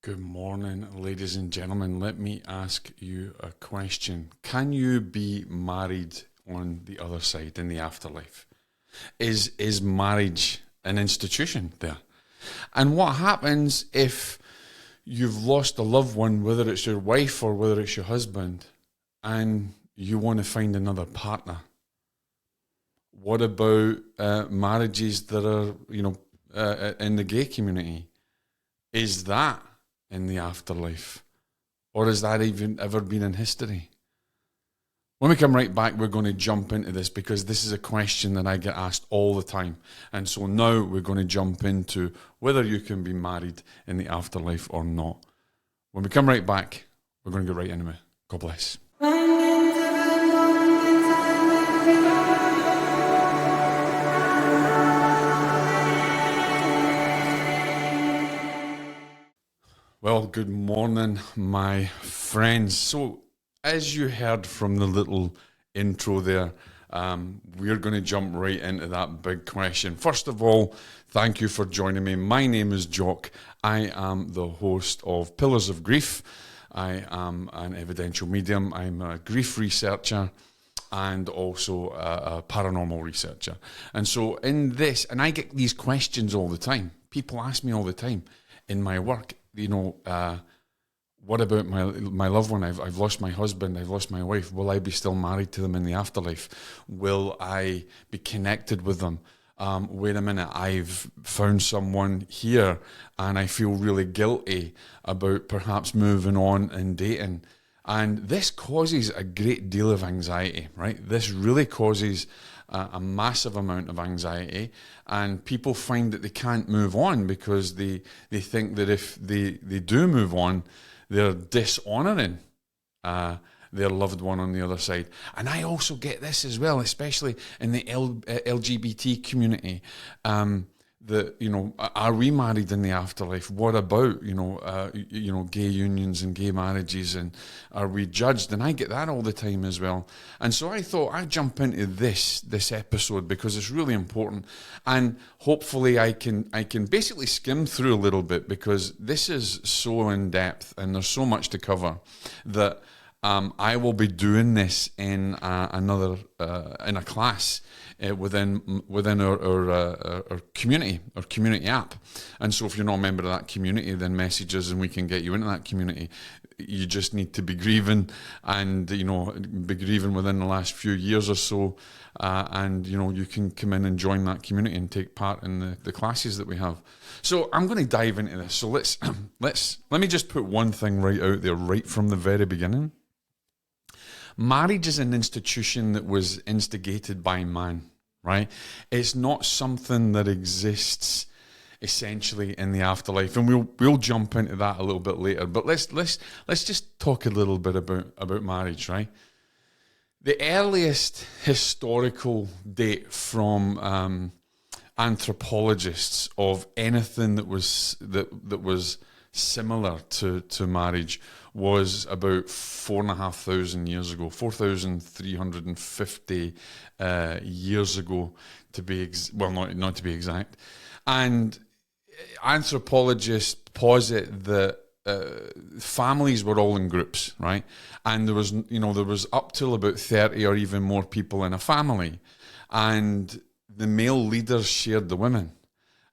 Good morning, ladies and gentlemen. Let me ask you a question. Can you be married on the other side in the afterlife? Is marriage an institution there? And what happens if you've lost a loved one, whether it's your wife or whether it's your husband, and you want to find another partner? What about marriages that are, in the gay community? Is that in the afterlife? Or has that even ever been in history? When we come right back, we're going to jump into this because this is a question that I get asked all the time. And so now we're going to jump into whether you can be married in the afterlife or not. When we come right back, we're going to go right into it. God bless. Well, good morning, my friends. So, as you heard from the little intro there, we're going to jump right into that big question. First of all, thank you for joining me. My name is Jock. I am the host of Pillars of Grief. I am an evidential medium. I'm a grief researcher and also a paranormal researcher. And so in this, and I get these questions all the time. People ask me all the time in my work, what about my loved one? I've lost my husband, I've lost my wife. Will I be still married to them in the afterlife? Will I be connected with them? Wait a minute, I've found someone here and I feel really guilty about perhaps moving on and dating. And this causes a great deal of anxiety, right? This really causes a massive amount of anxiety, and people find that they can't move on because they think that if they do move on, they're dishonouring their loved one on the other side. And I also get this as well, especially in the LGBT community. Are we married in the afterlife? What about gay unions and gay marriages, and are we judged? And I get that all the time as well. And so I thought I'd jump into this episode because it's really important, and hopefully I can basically skim through a little bit because this is so in depth and there's so much to cover that I will be doing this in in a class within our community app. And so if you're not a member of that community, then message us and we can get you into that community. You just need to be grieving and be grieving within the last few years or so, and you can come in and join that community and take part in the classes that we have. So I'm going to dive into this. So let me just put one thing right out there right from the very beginning. Marriage is an institution that was instigated by man, right? It's not something that exists essentially in the afterlife, and we'll jump into that a little bit later. But let's just talk a little bit about marriage, right? The earliest historical date from anthropologists of anything that was similar to marriage was about 4,500 years ago, 4,350 years ago, to be not to be exact. And anthropologists posit that families were all in groups, right? And there was up till about 30 or even more people in a family, and the male leaders shared the women.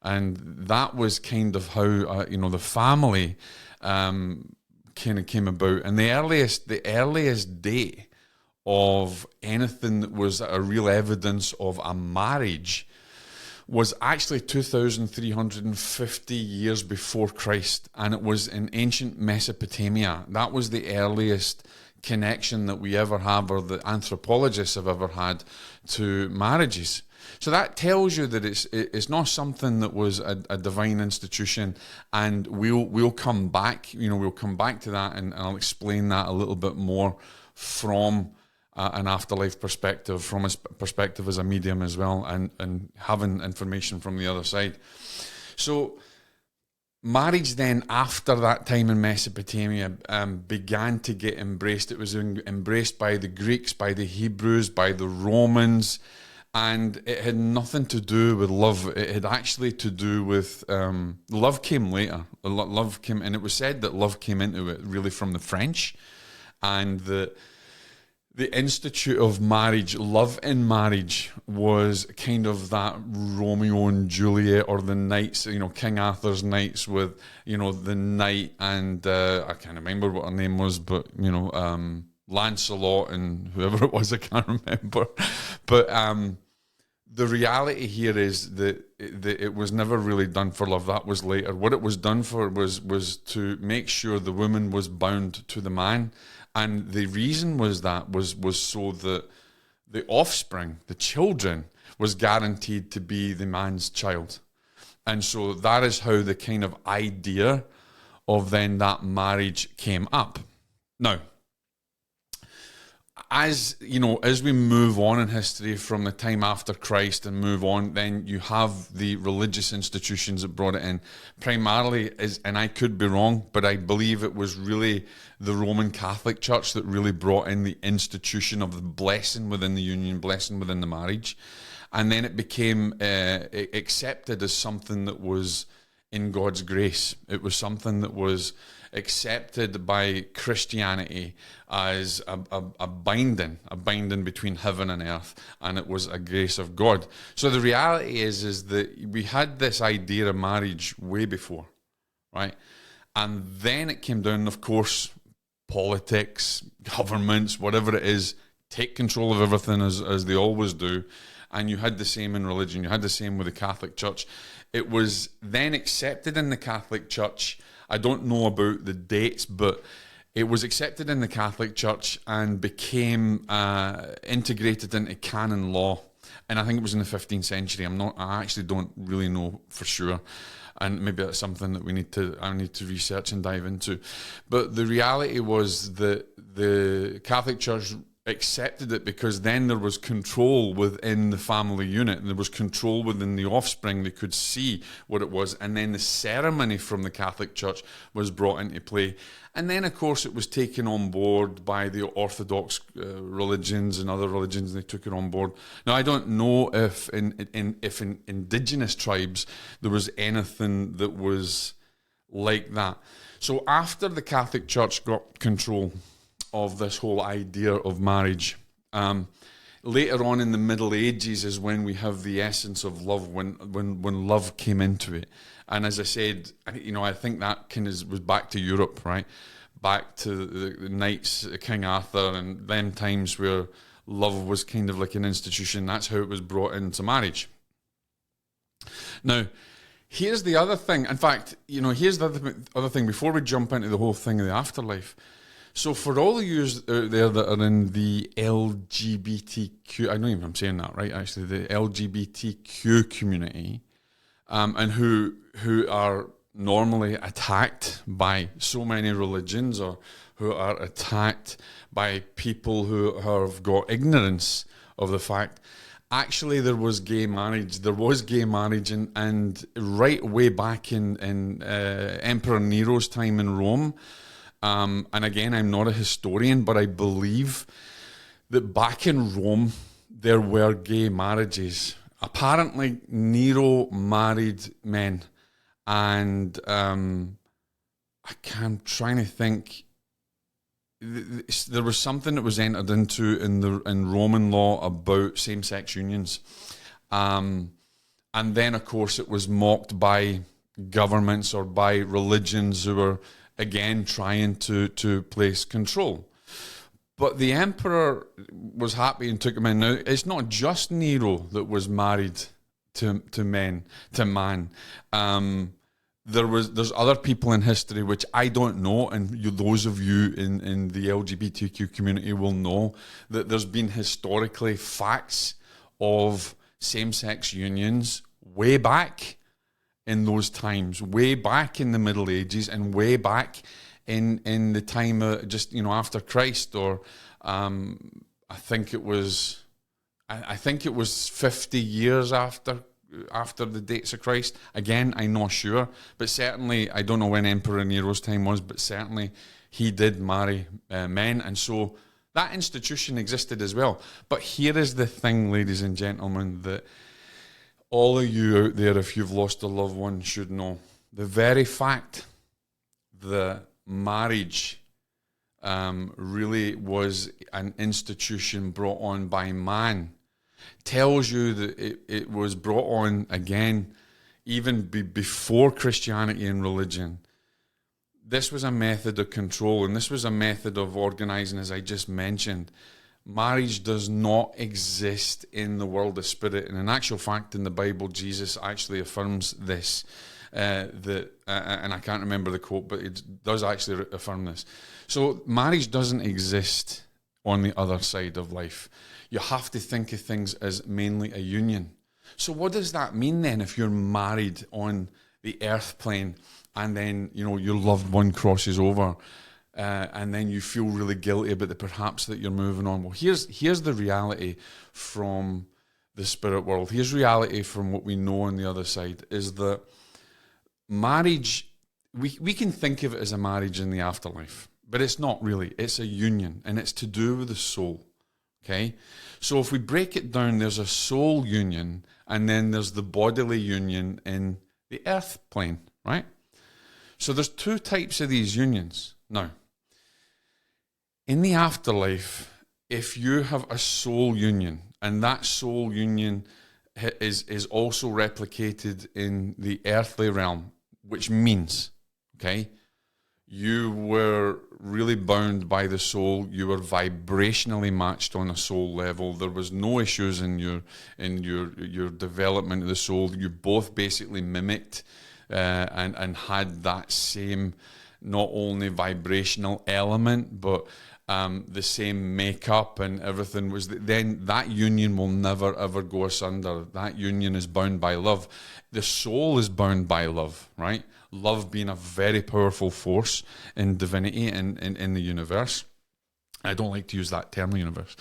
And that was kind of how the family kind of came about. And the earliest date of anything that was a real evidence of a marriage was actually 2,350 years before Christ, and it was in ancient Mesopotamia. That was the earliest connection that we ever have, or the anthropologists have ever had, to marriages. So that tells you that it's not something that was a divine institution, and we'll come back. We'll come back to that, and I'll explain that a little bit more from an afterlife perspective, from a perspective as a medium as well, and having information from the other side. So marriage then, after that time in Mesopotamia, began to get embraced. It was embraced by the Greeks, by the Hebrews, by the Romans. And it had nothing to do with love. It had actually to do with love came later. Love came, and it was said that love came into it really from the French, and the institute of marriage, love in marriage, was kind of that Romeo and Juliet, or the knights, King Arthur's knights with, the knight and I can't remember what her name was, but Lancelot and whoever it was, I can't remember. But the reality here is that it was never really done for love. That was later. What it was done for was to make sure the woman was bound to the man. And the reason was so that the offspring, the children, was guaranteed to be the man's child. And so that is how the kind of idea of then that marriage came up. Now, as we move on in history from the time after Christ and move on, then you have the religious institutions that brought it in. Primarily, and I could be wrong, but I believe it was really the Roman Catholic Church that really brought in the institution of the blessing within the union, blessing within the marriage. And then it became accepted as something that was in God's grace. It was something that was accepted by Christianity as a binding between heaven and earth, and it was a grace of God. So the reality is that we had this idea of marriage way before, right? And then it came down, of course, politics, governments, whatever it is, take control of everything as they always do. And you had the same in religion. You had the same with the Catholic Church. It was then accepted in the Catholic Church. I don't know about the dates, but it was accepted in the Catholic Church and became integrated into canon law. And I think it was in the 15th century. I actually don't really know for sure. And maybe that's something that I need to research and dive into. But the reality was that the Catholic Church accepted it because then there was control within the family unit, and there was control within the offspring. They could see what it was, and then the ceremony from the Catholic Church was brought into play. And then, of course, it was taken on board by the Orthodox religions and other religions. They took it on board. Now, I don't know if in indigenous tribes there was anything that was like that. So after the Catholic Church got control of this whole idea of marriage, later on in the Middle Ages is when we have the essence of love, when love came into it. And as I said, I think that was back to Europe, right? Back to the knights, King Arthur, and them times where love was kind of like an institution. That's how it was brought into marriage. Now, here's the other thing. In fact, here's the other thing before we jump into the whole thing of the afterlife. So for all of you out there that are in the LGBTQ, I don't even know if I'm saying that right, actually, the LGBTQ community, and who are normally attacked by so many religions, or who are attacked by people who have got ignorance of the fact, actually there was gay marriage. There was gay marriage, and right way back in Emperor Nero's time in Rome. And again, I'm not a historian, but I believe that back in Rome, there were gay marriages. Apparently, Nero married men. And I'm trying to think. There was something that was entered into in Roman law about same-sex unions. And then, of course, it was mocked by governments or by religions who were, again, trying to place control. But the emperor was happy and took him in. Now, it's not just Nero that was married to man. There's other people in history which I don't know, and those of you in the LGBTQ community will know that there's been historically facts of same-sex unions way back in those times, way back in the Middle Ages, and way back in the time after Christ, or I think it was 50 years after the dates of Christ. Again, I'm not sure, but certainly I don't know when Emperor Nero's time was, but certainly he did marry men, and so That institution existed as well. But here is the thing, ladies and gentlemen, that all of you out there, if you've lost a loved one, should know. The very fact that marriage really was an institution brought on by man tells you that it was brought on, again, even before Christianity and religion. This was a method of control, and this was a method of organizing, as I just mentioned. Marriage does not exist in the world of spirit. And in actual fact, in the Bible, Jesus actually affirms this. And I can't remember the quote, but it does actually affirm this. So marriage doesn't exist on the other side of life. You have to think of things as mainly a union. So what does that mean then if you're married on the earth plane and then, your loved one crosses over and then you feel really guilty about perhaps that you're moving on? Well, here's the reality from the spirit world. Here's reality from what we know on the other side, is that marriage, we can think of it as a marriage in the afterlife, but it's not really. It's a union, and it's to do with the soul, okay? So if we break it down, there's a soul union, and then there's the bodily union in the earth plane, right? So there's two types of these unions. Now, in the afterlife, if you have a soul union, and that soul union is also replicated in the earthly realm, which means, okay, you were really bound by the soul. You were vibrationally matched on a soul level. There was no issues in your development of the soul. You both basically mimicked and had that same, not only vibrational element, but the same makeup and everything. Then that union will never ever go asunder. That union is bound by love. The soul is bound by love, right? Love being a very powerful force in divinity and in the universe. I don't like to use that term, universe.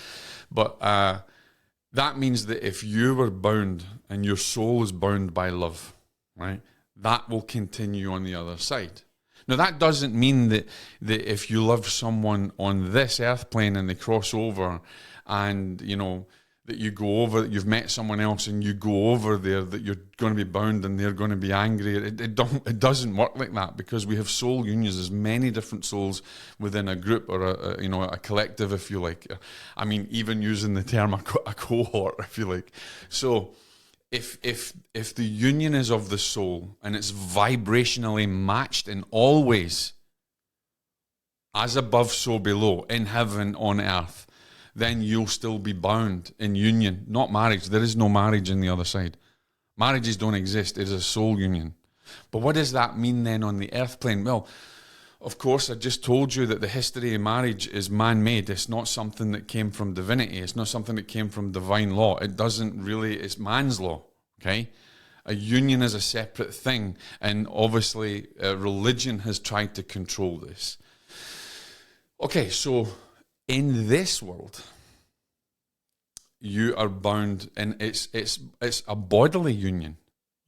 But that means that if you were bound and your soul is bound by love, right, that will continue on the other side. Now, that doesn't mean that if you love someone on this earth plane and they cross over and, that you go over, that you've met someone else and you go over there, that you're going to be bound and they're going to be angry. It doesn't work like that, because we have soul unions. There's many different souls within a group or a collective, if you like. I mean, even using the term a cohort, if you like. So if the union is of the soul and it's vibrationally matched in all ways, as above, so below, in heaven, on earth, then you'll still be bound in union, not marriage. There is no marriage in the other side. Marriages don't exist. It is a soul union. But what does that mean then on the earth plane? Well, of course, I just told you that the history of marriage is man-made. It's not something that came from divinity. It's not something that came from divine law. It doesn't really, it's man's law, okay? A union is a separate thing, and obviously religion has tried to control this. Okay, so in this world, you are bound, and it's a bodily union.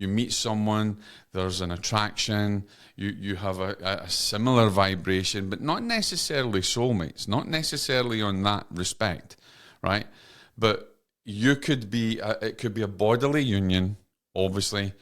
You meet someone, there's an attraction, you have a similar vibration, but not necessarily soulmates, not necessarily on that respect, right? But you could be, it could be a bodily union, obviously.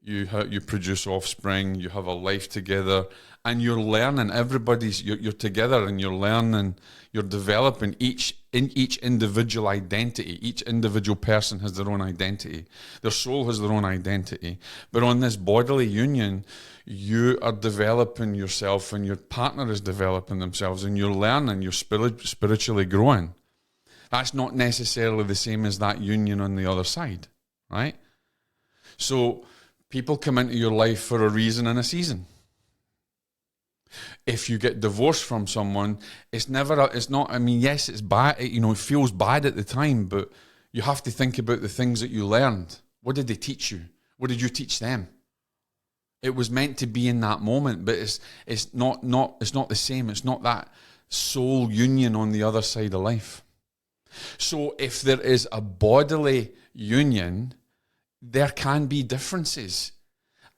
You produce offspring, you have a life together, and you're learning. You're together and you're learning, you're developing each individual identity. Each individual person has their own identity. Their soul has their own identity. But on this bodily union, you are developing yourself and your partner is developing themselves, and you're learning, you're spiritually growing. That's not necessarily the same as that union on the other side, right? So people come into your life for a reason and a season. If you get divorced from someone, yes, it's bad, it feels bad at the time, but you have to think about the things that you learned. What did they teach you? What did you teach them? It was meant to be in that moment, but it's not the same. It's not that soul union on the other side of life. So if there is a bodily union, there can be differences.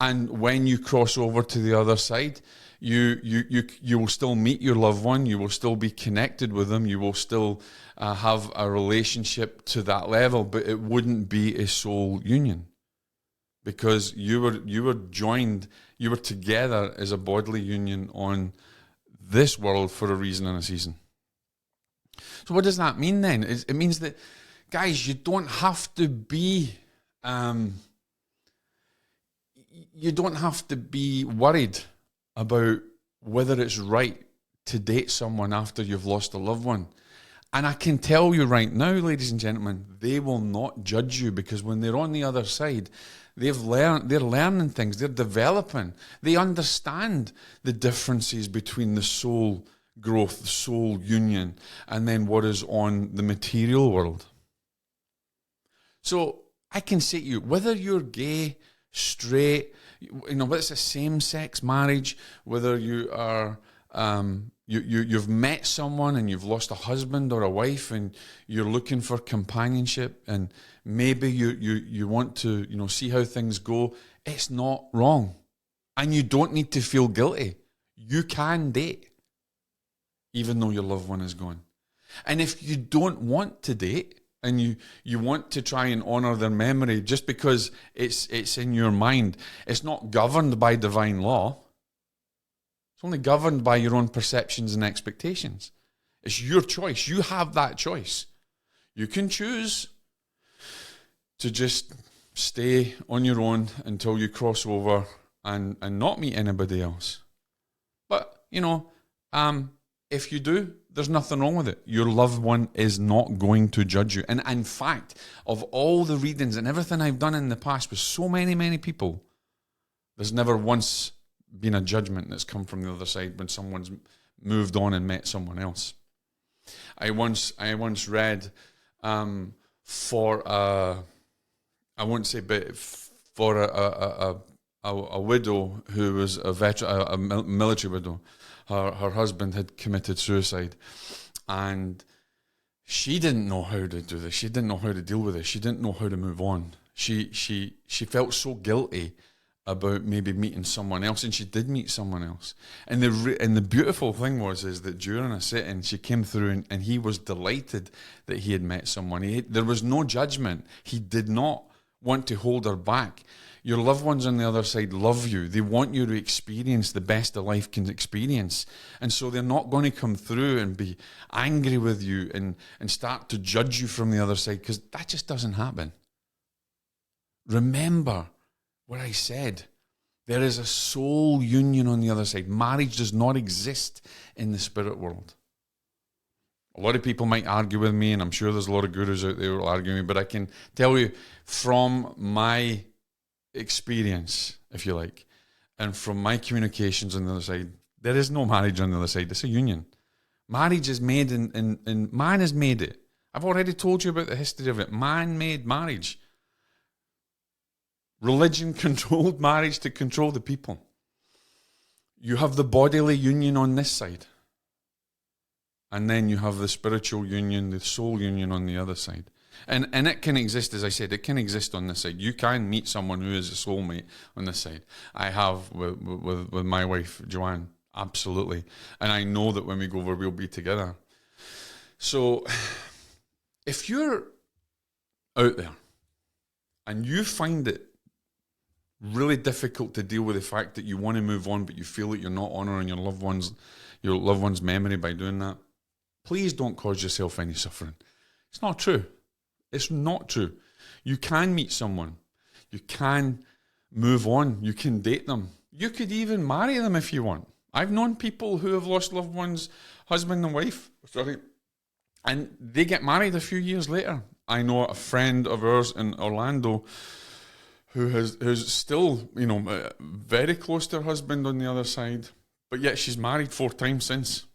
And when you cross over to the other side, You will still meet your loved one. You will still be connected with them. You will still have a relationship to that level, but it wouldn't be a soul union, because you were joined, you were together as a bodily union on this world for a reason and a season. So what does that mean then? It means that, guys, you don't have to be worried about whether it's right to date someone after you've lost a loved one. And I can tell you right now, ladies and gentlemen, they will not judge you, because when they're on the other side, they're learning things, they're developing, they understand the differences between the soul growth, the soul union, and then what is on the material world. So I can say to you, whether you're gay, straight, whether it's a same-sex marriage, whether you are you've met someone and you've lost a husband or a wife and you're looking for companionship, and maybe you want to see how things go, it's not wrong, and you don't need to feel guilty. You can date even though your loved one is gone. And if you don't want to date and you want to try and honor their memory just because it's in your mind, it's not governed by divine law. It's only governed by your own perceptions and expectations. It's your choice. You have that choice. You can choose to just stay on your own until you cross over and not meet anybody else. But, if you do, there's nothing wrong with it. Your loved one is not going to judge you. And in fact, of all the readings and everything I've done in the past with so many people, there's never once been a judgment that's come from the other side when someone's moved on and met someone else. I once read for a widow who was a veteran, a military widow. Her husband had committed suicide, and she didn't know how to do this. She didn't know how to deal with it. She didn't know how to move on. She felt so guilty about maybe meeting someone else, and she did meet someone else. And the beautiful thing is that during a sit-in, she came through, and he was delighted that he had met someone. There was no judgment. He did not want to hold her back. Your loved ones on the other side love you. They want you to experience the best a life can experience. And so they're not going to come through and be angry with you and start to judge you from the other side, because that just doesn't happen. Remember what I said. There is a soul union on the other side. Marriage does not exist in the spirit world. A lot of people might argue with me, and I'm sure there's a lot of gurus out there who will argue with me, but I can tell you from my experience, if you like, and from my communications on the other side, there is no marriage on the other side. It's a union. Marriage is made and man has made it. I've already told you about the history of it. Man made marriage. Religion controlled marriage to control the people. You have the bodily union on this side, and then you have the spiritual union, the soul union on the other side. And it can exist, as I said, it can exist on this side. You can meet someone who is a soulmate on this side. I have with my wife, Joanne, absolutely. And I know that when we go over, we'll be together. So if you're out there and you find it really difficult to deal with the fact that you want to move on, but you feel that you're not honouring your loved one's memory by doing that, please don't cause yourself any suffering. It's not true. It's not true. You can meet someone. You can move on. You can date them. You could even marry them if you want. I've known people who have lost loved ones, husband and wife, and they get married a few years later. I know a friend of ours in Orlando who's still, very close to her husband on the other side, but yet she's married 3 times since.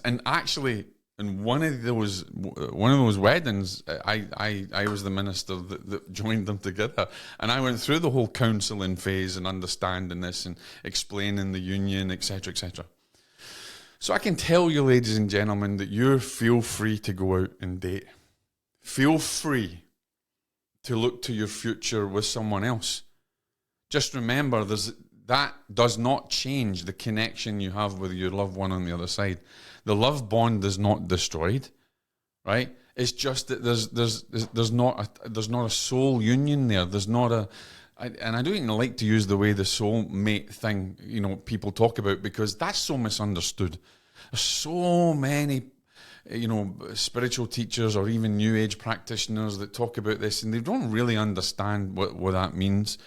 And actually, in one of those weddings, I was the minister that joined them together, and I went through the whole counselling phase and understanding this and explaining the union, etc., etc. So I can tell you, ladies and gentlemen, that you feel free to go out and date. Feel free to look to your future with someone else. Just remember, there's that does not change the connection you have with your loved one on the other side. The love bond is not destroyed, right? It's just that there's not a soul union there. There's not a, and I don't even like to use the way the soulmate thing, people talk about, because that's so misunderstood. There's so many, spiritual teachers or even New Age practitioners that talk about this, and they don't really understand what that means.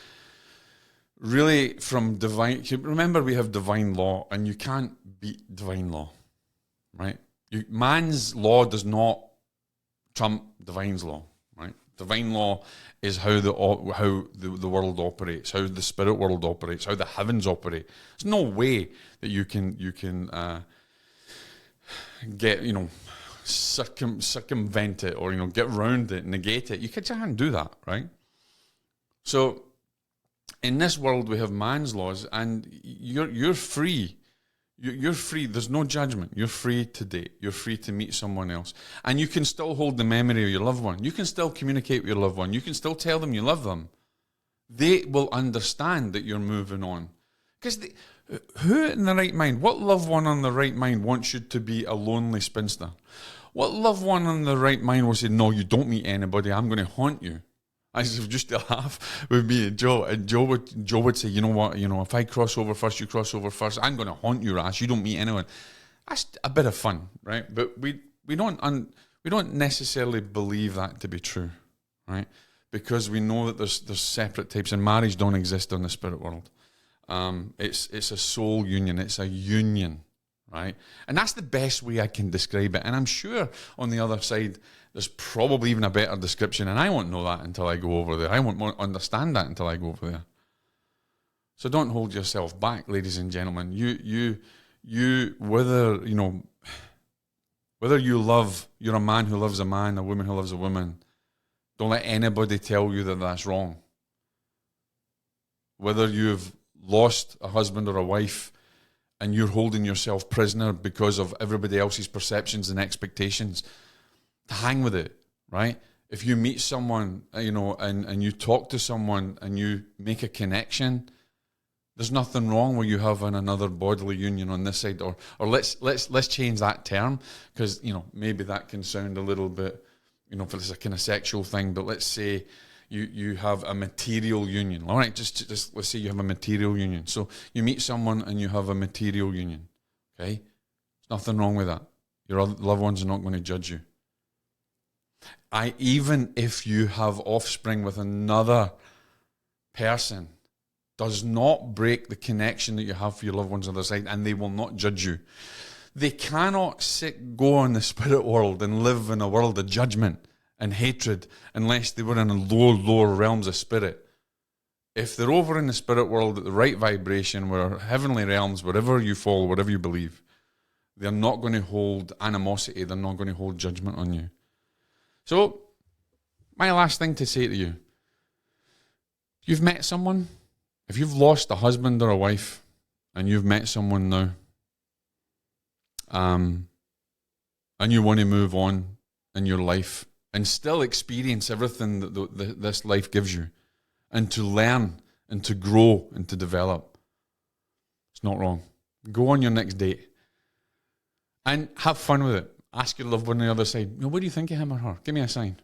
Really, from divine, remember we have divine law, and you can't beat divine law, right? Man's law does not trump divine's law, right? Divine law is how the world operates, how the spirit world operates, how the heavens operate. There's no way that you can get circumvent it or get around it, negate it. You can't do that, right? So in this world we have man's laws, and you're free. You're free. There's no judgment. You're free to date. You're free to meet someone else. And you can still hold the memory of your loved one. You can still communicate with your loved one. You can still tell them you love them. They will understand that you're moving on. Because who in the right mind, what loved one on the right mind wants you to be a lonely spinster? What loved one on the right mind will say, no, you don't meet anybody. I'm going to haunt you. I used to laugh with me and Joe, Joe would say, you know what, if I cross over first, you cross over first, I'm going to haunt you, Rash. You don't meet anyone. That's a bit of fun, right? But we don't necessarily believe that to be true, right? Because we know that there's separate types, and marriage don't exist on the spirit world. It's a soul union. It's a union, right? And that's the best way I can describe it. And I'm sure on the other side, there's probably even a better description, and I won't know that until I go over there. I won't understand that until I go over there. So don't hold yourself back, ladies and gentlemen. Whether you're a man who loves a man, a woman who loves a woman, don't let anybody tell you that that's wrong. Whether you've lost a husband or a wife and you're holding yourself prisoner because of everybody else's perceptions and expectations, hang with it, right? If you meet someone, and you talk to someone and you make a connection, there's nothing wrong with you having another bodily union on this side, or let's change that term, because maybe that can sound a little bit, if it's a kind of sexual thing, but let's say you have a material union. All right, just let's say you have a material union. So you meet someone and you have a material union, okay? There's nothing wrong with that. Your loved ones are not going to judge you. Even if you have offspring with another person, does not break the connection that you have for your loved ones on the other side, and they will not judge you. They cannot go on the spirit world and live in a world of judgment and hatred unless they were in the lower realms of spirit. If they're over in the spirit world at the right vibration, where heavenly realms, wherever you fall, whatever you believe, they're not going to hold animosity, they're not going to hold judgment on you. So, my last thing to say to you, if you've met someone, if you've lost a husband or a wife, and you've met someone now, and you want to move on in your life and still experience everything that this life gives you, and to learn and to grow and to develop, it's not wrong. Go on your next date and have fun with it. Ask your loved one on the other side, what do you think of him or her? Give me a sign.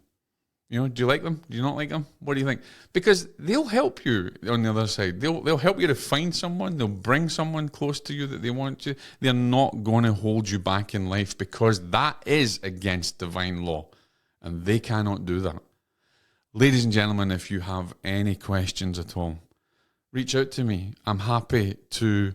Do you like them? Do you not like them? What do you think? Because they'll help you on the other side. They'll help you to find someone. They'll bring someone close to you that they want to. They're not going to hold you back in life, because that is against divine law, and they cannot do that. Ladies and gentlemen, if you have any questions at all, reach out to me. I'm happy to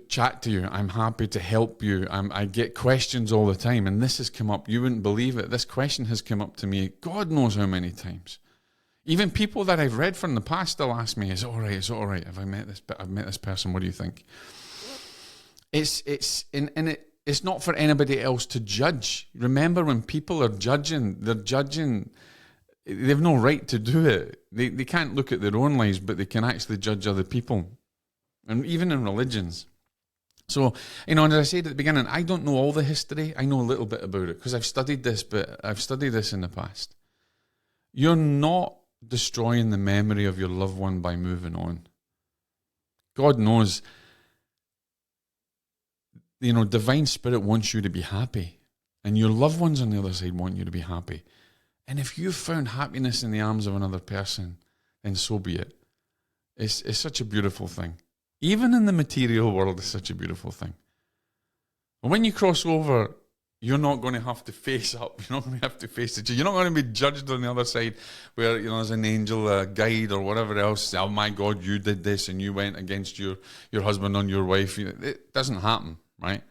chat to you. I'm happy to help you. I get questions all the time, and this has come up. You wouldn't believe it. This question has come up to me God knows how many times. Even people that I've read from the past still ask me, is it all right? Is it all right? I've met this person. What do you think? It's not for anybody else to judge. Remember, when people are judging, they're judging. They have no right to do it. They can't look at their own lives, but they can actually judge other people. And even in religions. So, as I said at the beginning, I don't know all the history. I know a little bit about it because I've studied this, but I've studied this in the past. You're not destroying the memory of your loved one by moving on. God knows, divine spirit wants you to be happy. And your loved ones on the other side want you to be happy. And if you've found happiness in the arms of another person, then so be it. It's such a beautiful thing. Even in the material world, it's such a beautiful thing. But when you cross over, you're not going to have to face up. You're not going to have to face it. You're not going to be judged on the other side where, there's an angel, a guide or whatever else. Oh my God, you did this and you went against your husband on your wife. It doesn't happen, right?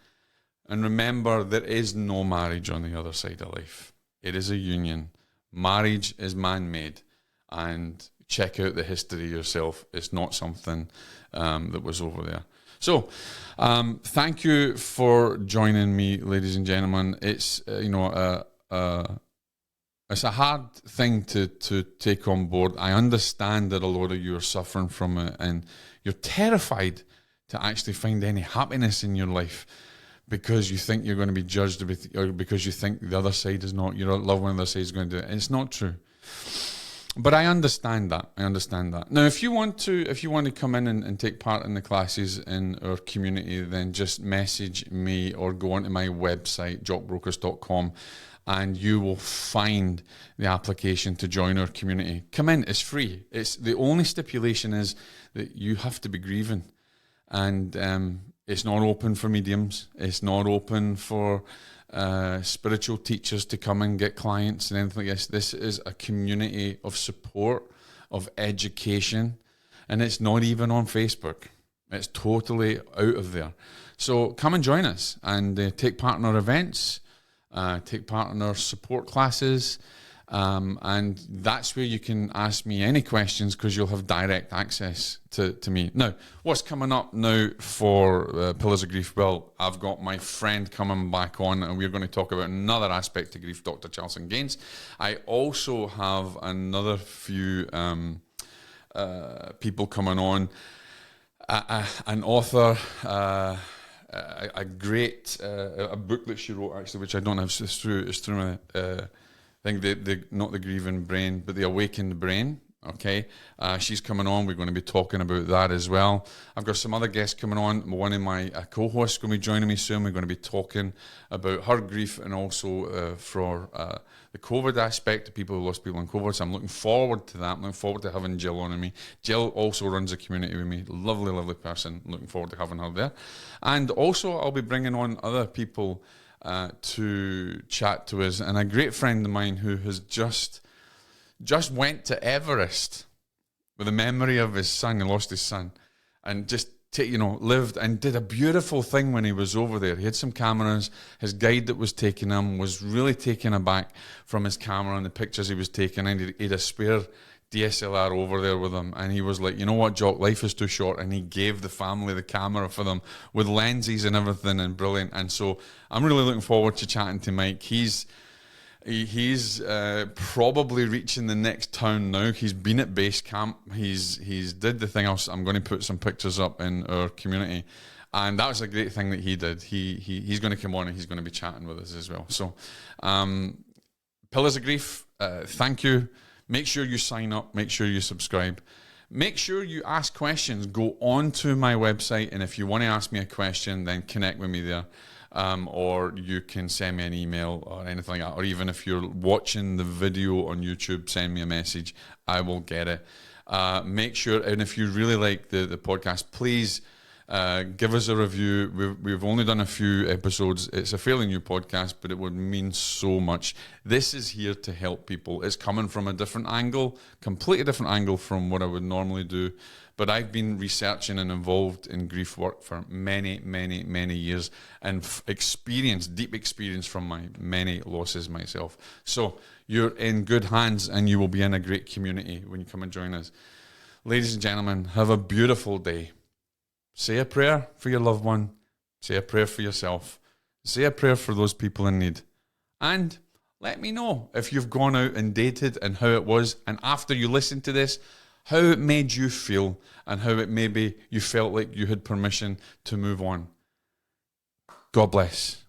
And remember, there is no marriage on the other side of life. It is a union. Marriage is man-made. And check out the history yourself. It's not something that was over there. So, thank you for joining me, ladies and gentlemen. It's it's a hard thing to take on board. I understand that a lot of you are suffering from it, and you're terrified to actually find any happiness in your life because you think you're going to be judged or because you think the other side is not, your loved one on the other side is going to do it. It's not true. But I understand that. Now, if you want to come in and take part in the classes in our community, then just message me or go onto my website, jockbrocas.com, and you will find the application to join our community. Come in, it's free. It's the only stipulation is that you have to be grieving, and it's not open for mediums. It's not open for spiritual teachers to come and get clients and anything like this. This is a community of support, of education, and it's not even on Facebook. It's totally out of there. So come and join us and take part in our events, take part in our support classes, and that's where you can ask me any questions because you'll have direct access to me. Now, what's coming up now for Pillars of Grief? Well, I've got my friend coming back on and we're going to talk about another aspect of grief, Dr. Charlton Gaines. I also have another few people coming on, an author, a great a book that she wrote actually, which I don't have. It's through my I think the not the grieving brain, but the awakened brain. Okay, she's coming on. We're going to be talking about that as well. I've got some other guests coming on. One of my co-hosts going to be joining me soon. We're going to be talking about her grief and also for the COVID aspect of people who lost people in COVID. So I'm looking forward to that. I'm looking forward to having Jill on with me. Jill also runs a community with me. Lovely, lovely person. Looking forward to having her there. And also I'll be bringing on other people to chat to us. And a great friend of mine who has just went to Everest with the memory of his son. He lost his son, and just lived and did a beautiful thing when he was over there. He had some cameras. His guide that was taking him was really taken aback from his camera and the pictures he was taking, and he had a spare DSLR over there with him, and he was like, you know what, Jock, life is too short, and he gave the family the camera for them with lenses and everything, and brilliant. And so I'm really looking forward to chatting to Mike. He's probably reaching the next town now. He's been at base camp. He's did the thing. I'm going to put some pictures up in our community, and that was a great thing that he did. He's going to come on and he's going to be chatting with us as well. So, Pillars of Grief, thank you. Make sure you sign up. Make sure you subscribe. Make sure you ask questions. Go on to my website, and if you want to ask me a question, then connect with me there. Or you can send me an email or anything like that. Or even if you're watching the video on YouTube, send me a message. I will get it. Make sure, and if you really like the podcast, please give us a review. We've only done a few episodes. It's a fairly new podcast, but it would mean so much. This is here to help people. It's coming from a different angle, completely different angle from what I would normally do. But I've been researching and involved in grief work for many, many, many years, and deep experience from my many losses myself. So you're in good hands, and you will be in a great community when you come and join us. Ladies and gentlemen, have a beautiful day. Say a prayer for your loved one. Say a prayer for yourself. Say a prayer for those people in need. And let me know if you've gone out and dated and how it was. And after you listen to this, how it made you feel and how it maybe you felt like you had permission to move on. God bless.